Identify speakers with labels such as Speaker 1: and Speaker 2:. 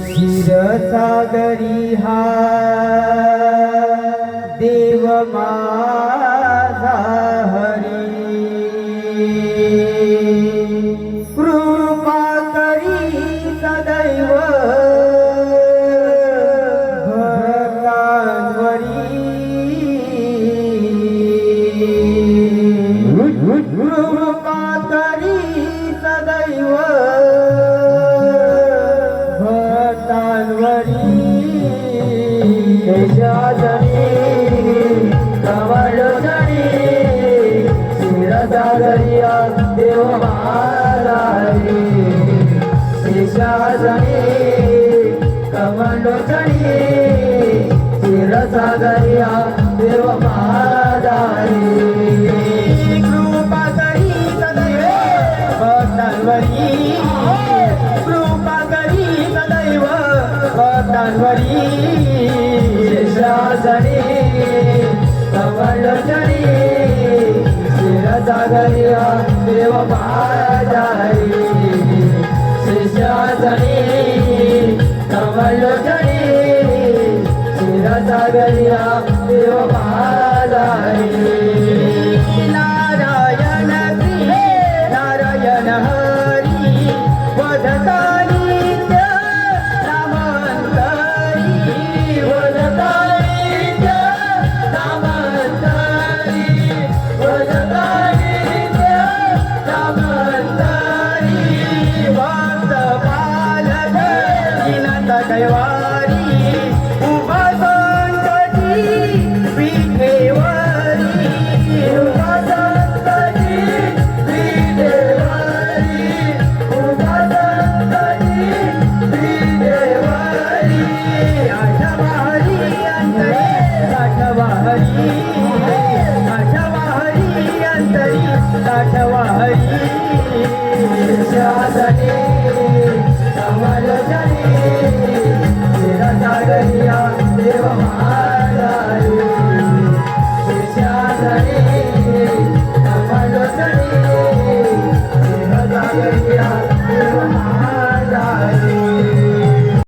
Speaker 1: क्षीरसागरी हा देव माझा हरी, कृपा करी सदैव भक्तांवरी, कृपा करी सदैव
Speaker 2: क्षीरसागरिया देव माझा हरी, शेषासनी कमंडोचणी क्षीरसागरिया देव माझा हरी,
Speaker 1: कृपा करी सदैव भक्तांवरी, कृपा करी सदैव भक्तांवरी,
Speaker 2: शेषासनी कमंडोचणी क्षीरसागरिया देव माझा हरी.